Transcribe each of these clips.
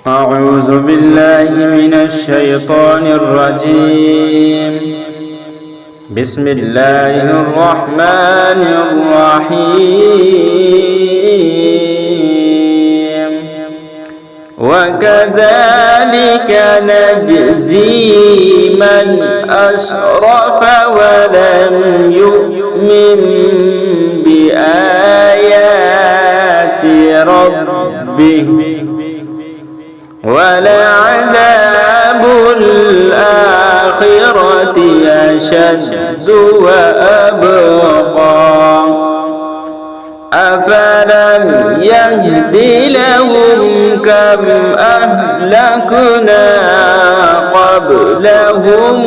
أعوذ بالله من الشيطان الرجيم. بسم الله الرحمن الرحيم. وكذلك نجزي من أسرف ولم يؤمن بآيات ربه ولعذاب الآخرة أشد وأبقى أفلم يهد لهم كم أهلكنا قبلهم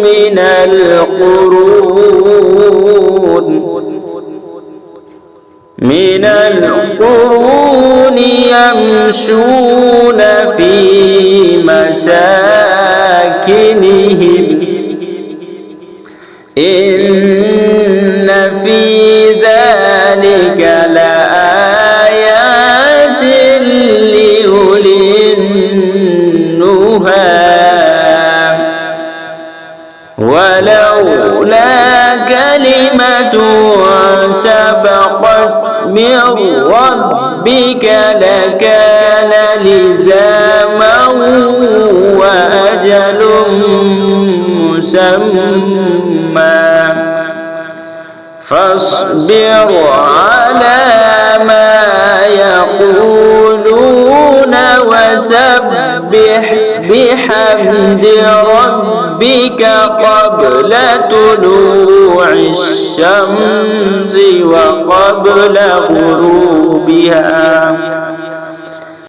من القرون يمشون في مساكنهم إن في ذلك لآيات لأولي النهى ولولا كلمة سبقت من ربك لكان لزاما وأجل مسمى فاصبر على ما يقولون وسبح بحمد ربك قبل طلوع الشمس وقبل غروبها